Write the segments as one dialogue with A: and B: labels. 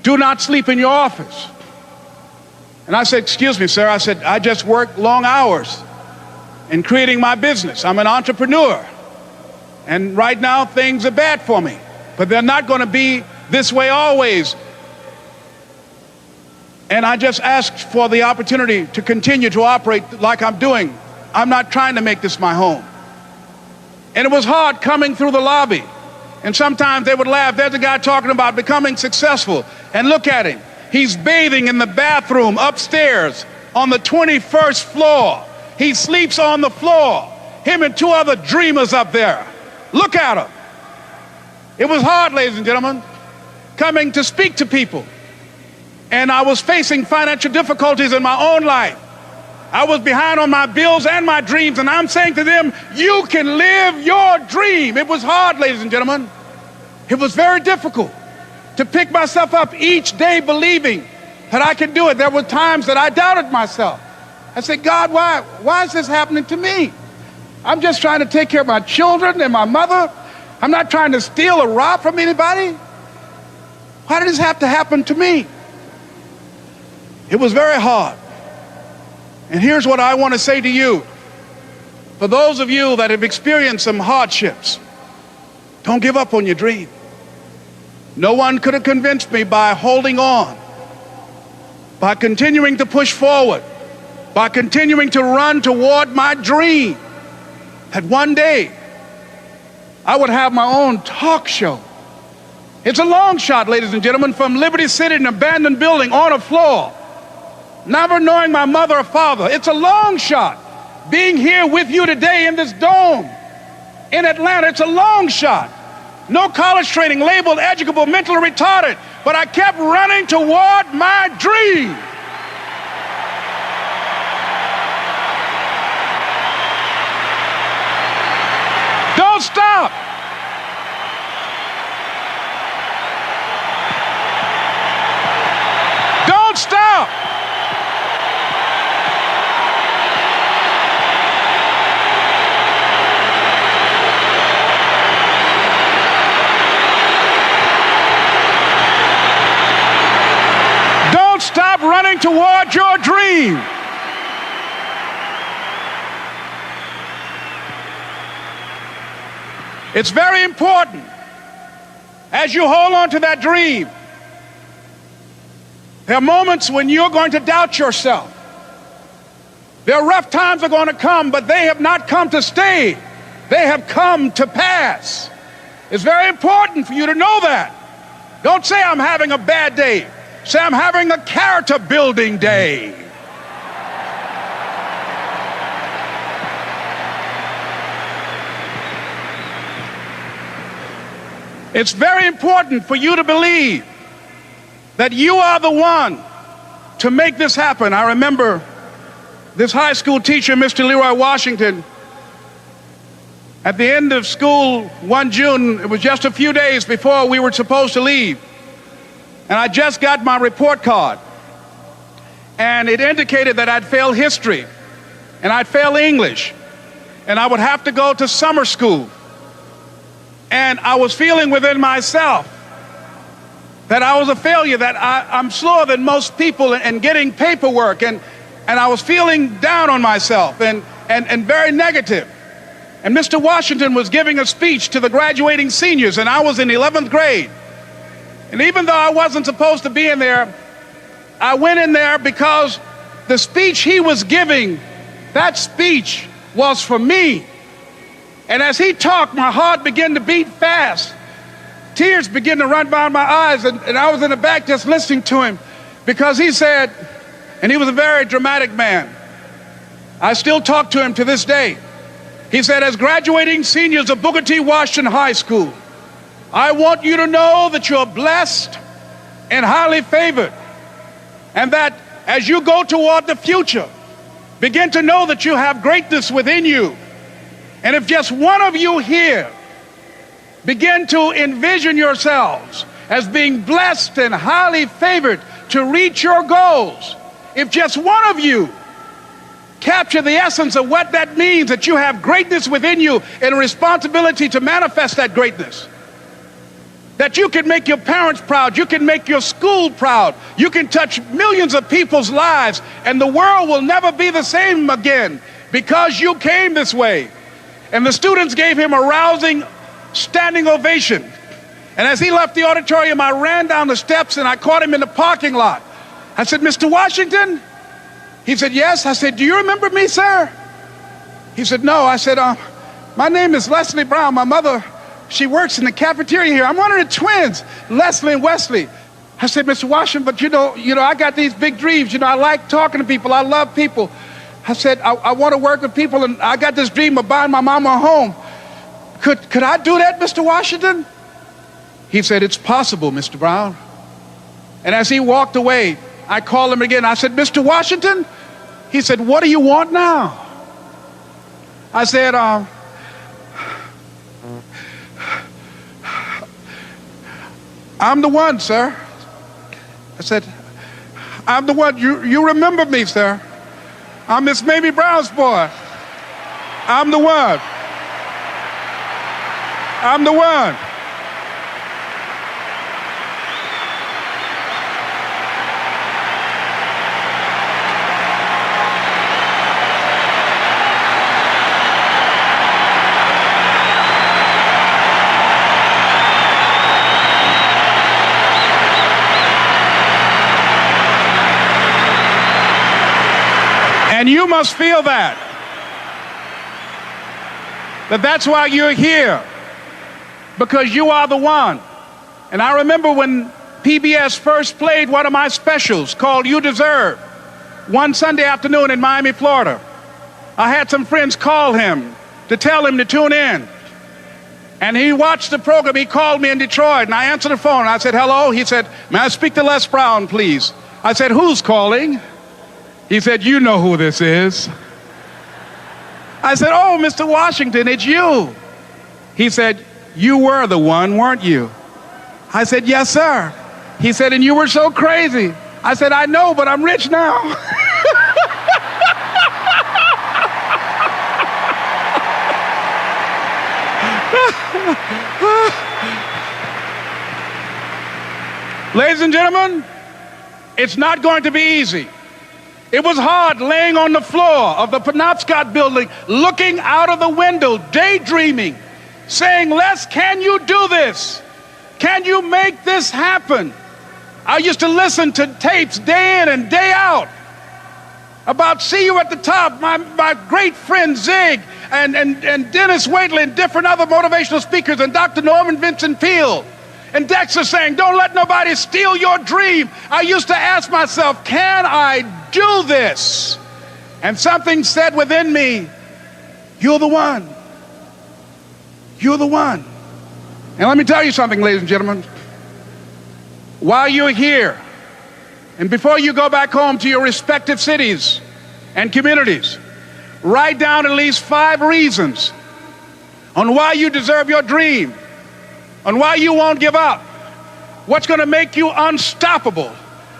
A: do not sleep in your office. And I said, excuse me, sir. I said, I just work long hours in creating my business. I'm an entrepreneur. And right now, things are bad for me. But they're not going to be this way always. And I just asked for the opportunity to continue to operate like I'm doing. I'm not trying to make this my home. And it was hard coming through the lobby. And sometimes they would laugh. There's a guy talking about becoming successful. And look at him. He's bathing in the bathroom upstairs on the 21st floor. He sleeps on the floor. Him and two other dreamers up there. Look at him. It was hard, ladies and gentlemen, coming to speak to people. And I was facing financial difficulties in my own life. I was behind on my bills and my dreams, and I'm saying to them, you can live your dream. It was hard, ladies and gentlemen. It was very difficult to pick myself up each day believing that I could do it. There were times that I doubted myself. I said, God, why is this happening to me? I'm just trying to take care of my children and my mother. I'm not trying to steal or rob from anybody. Why did this have to happen to me? It was very hard. And here's what I want to say to you. For those of you that have experienced some hardships, don't give up on your dream. No one could have convinced me by holding on, by continuing to push forward, by continuing to run toward my dream, that one day I would have my own talk show. It's a long shot, ladies and gentlemen, from Liberty City, an abandoned building on a floor, never knowing my mother or father. It's a long shot. Being here with you today in this dome in Atlanta, it's a long shot. No college training, labeled educable, mentally retarded, but I kept running toward my dream. Don't stop. Don't stop. Don't stop running toward your dream. It's very important as you hold on to that dream. There are moments when you're going to doubt yourself. There are rough times are going to come, but they have not come to stay. They have come to pass. It's very important for you to know that. Don't say I'm having a bad day. Say I'm having a character building day. It's very important for you to believe that you are the one to make this happen. I remember this high school teacher, Mr. Leroy Washington, at the end of school one June, it was just a few days before we were supposed to leave, and I just got my report card, and it indicated that I'd failed history, and I'd failed English, and I would have to go to summer school. And I was feeling within myself that I was a failure, that I'm slower than most people in getting paperwork, and I was feeling down on myself and very negative. And Mr. Washington was giving a speech to the graduating seniors, and I was in 11th grade. And even though I wasn't supposed to be in there, I went in there because the speech he was giving, that speech was for me. And as he talked, my heart began to beat fast. Tears began to run down my eyes, and I was in the back just listening to him, because he said, and he was a very dramatic man. I still talk to him to this day. He said, as graduating seniors of Booker T. Washington High School, I want you to know that you're blessed and highly favored, and that as you go toward the future, begin to know that you have greatness within you. And if just one of you here begin to envision yourselves as being blessed and highly favored to reach your goals, if just one of you capture the essence of what that means, that you have greatness within you and a responsibility to manifest that greatness, that you can make your parents proud, you can make your school proud, you can touch millions of people's lives, and the world will never be the same again because you came this way. And the students gave him a rousing standing ovation. And as he left the auditorium, I ran down the steps and I caught him in the parking lot. I said, "Mr. Washington?" He said, "Yes." I said, "Do you remember me, sir?" He said, "No." I said, "My name is Leslie Brown. My mother, she works in the cafeteria here. I'm one of the twins, Leslie and Wesley." I said, "Mr. Washington, but you know, I got these big dreams. I like talking to people. I love people." I said, I want to work with people, and I got this dream of buying my mama a home. Could I do that, Mr. Washington?" He said, "It's possible, Mr. Brown." And as he walked away, I called him again. I said, "Mr. Washington?" He said, "What do you want now?" I said, "I'm the one, sir." I said, "I'm the one. You remember me, sir. I'm Miss Mamie Brown's boy. I'm the one. I'm the one." And you must feel that's why you're here, because you are the one. And I remember when PBS first played one of my specials called "You Deserve" one Sunday afternoon in Miami, Florida. I had some friends call him to tell him to tune in. And he watched the program. He called me in Detroit, and I answered the phone. I said, "Hello." He said, "May I speak to Les Brown, please?" I said, "Who's calling?" He said, "You know who this is." I said, "Oh, Mr. Washington, it's you." He said, "You were the one, weren't you?" I said, "Yes, sir." He said, "And you were so crazy." I said, "I know, but I'm rich now." Ladies and gentlemen, it's not going to be easy. It was hard laying on the floor of the Penobscot building, looking out of the window, daydreaming, saying, "Les, can you do this? Can you make this happen?" I used to listen to tapes day in and day out about "See You at the Top," my great friend Zig and Dennis Waitley and different other motivational speakers, and Dr. Norman Vincent Peale. And Dexter saying, "Don't let nobody steal your dream." I used to ask myself, can I do this? And something said within me, "You're the one. You're the one." And let me tell you something, ladies and gentlemen. While you're here, and before you go back home to your respective cities and communities, write down at least 5 reasons on why you deserve your dream, on why you won't give up, what's going to make you unstoppable,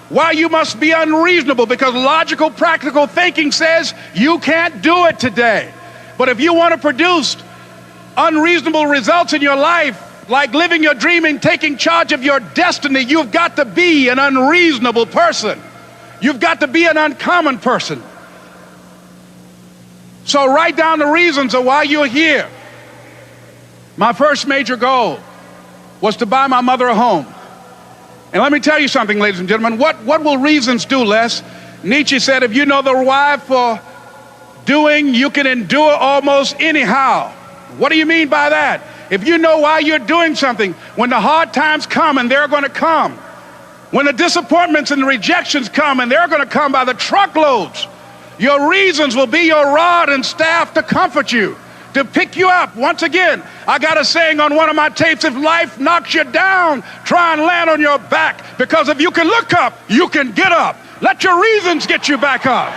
A: why you must be unreasonable, because logical, practical thinking says you can't do it today. But if you want to produce unreasonable results in your life, like living your dream and taking charge of your destiny, you've got to be an unreasonable person. You've got to be an uncommon person. So write down the reasons of why you're here. My first major goal was to buy my mother a home. And let me tell you something, ladies and gentlemen. What will reasons do, Les? Nietzsche said, if you know the why for doing, you can endure almost anyhow. What do you mean by that? If you know why you're doing something, when the hard times come, and they're going to come, when the disappointments and the rejections come, and they're going to come by the truckloads, your reasons will be your rod and staff to comfort you, to pick you up. Once again, I got a saying on one of my tapes: if life knocks you down, try and land on your back, because if you can look up, you can get up. Let your reasons get you back up.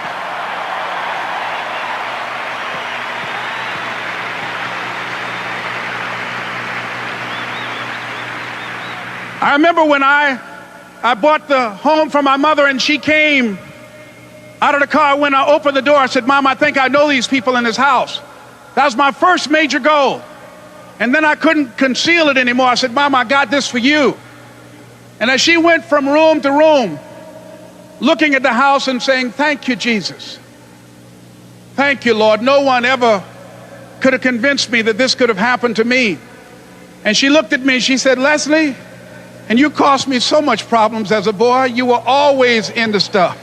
A: I remember when I bought the home for my mother, and she came out of the car. When I opened the door, I said, "Mom, I think I know these people in this house." That was my first major goal. And then I couldn't conceal it anymore. I said, Mom, I got this for you. And as she went from room to room, looking at the house and saying, thank you, Jesus. Thank you, Lord. No one ever could have convinced me that this could have happened to me. And she looked at me, she said, Leslie, and you caused me so much problems as a boy. You were always into stuff.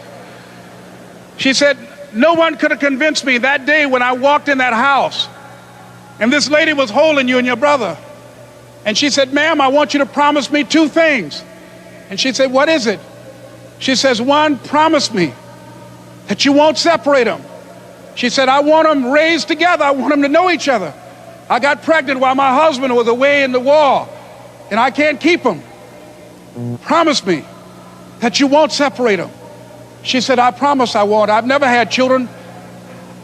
A: She said, no one could have convinced me that day when I walked in that house and this lady was holding you and your brother. And she said, ma'am, I want you to promise me 2 things. And she said, what is it? She says, 1, promise me that you won't separate them. She said, I want them raised together. I want them to know each other. I got pregnant while my husband was away in the war, and I can't keep them. Promise me that you won't separate them. She said, I promise I won't. I've never had children.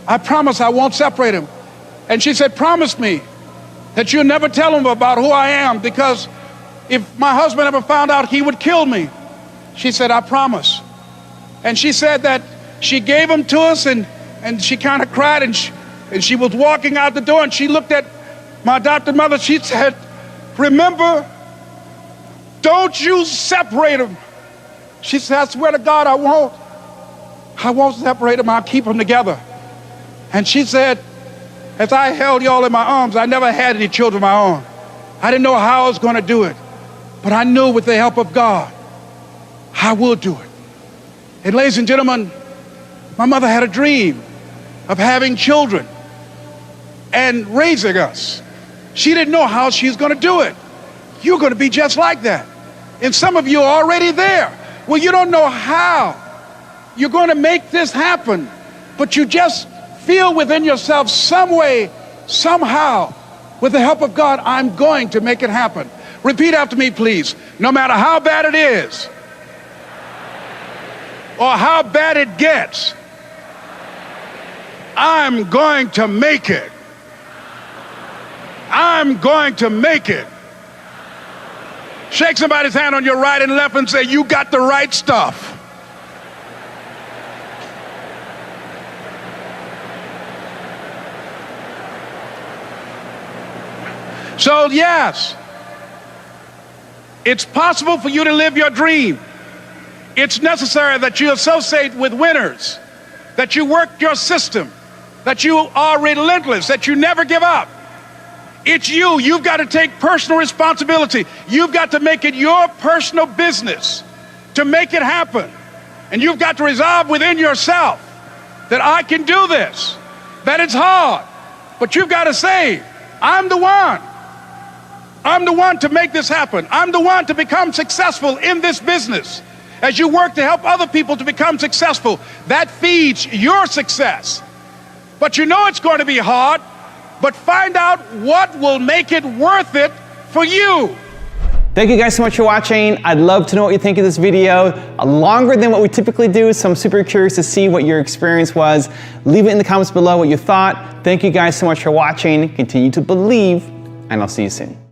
A: I promise I won't separate them. And she said, promise me that you'll never tell them about who I am, because if my husband ever found out, he would kill me. She said, I promise. And she said that she gave them to us, and she kind of cried, and she was walking out the door, and she looked at my adopted mother. She said, remember, don't you separate them. She said, I swear to God, I won't separate them. I'll keep them together. And she said, as I held y'all in my arms, I never had any children of my own. I didn't know how I was going to do it, but I knew with the help of God, I will do it. And ladies and gentlemen, my mother had a dream of having children and raising us. She didn't know how she's going to do it. You're going to be just like that. And some of you are already there. Well, you don't know how you're going to make this happen, but you just feel within yourself some way, somehow, with the help of God, I'm going to make it happen. Repeat after me, please. No matter how bad it is, or how bad it gets, I'm going to make it. I'm going to make it. Shake somebody's hand on your right and left and say, you got the right stuff. So yes, it's possible for you to live your dream. It's necessary that you associate with winners, that you work your system, that you are relentless, that you never give up. It's you. You've got to take personal responsibility. You've got to make it your personal business to make it happen. And you've got to resolve within yourself that I can do this, that it's hard, but you've got to say, I'm the one. I'm the one to make this happen. I'm the one to become successful in this business. As you work to help other people to become successful, that feeds your success. But you know it's going to be hard, but find out what will make it worth it for you.
B: Thank you guys so much for watching. I'd love to know what you think of this video. Longer than what we typically do, so I'm super curious to see what your experience was. Leave it in the comments below what you thought. Thank you guys so much for watching. Continue to believe, and I'll see you soon.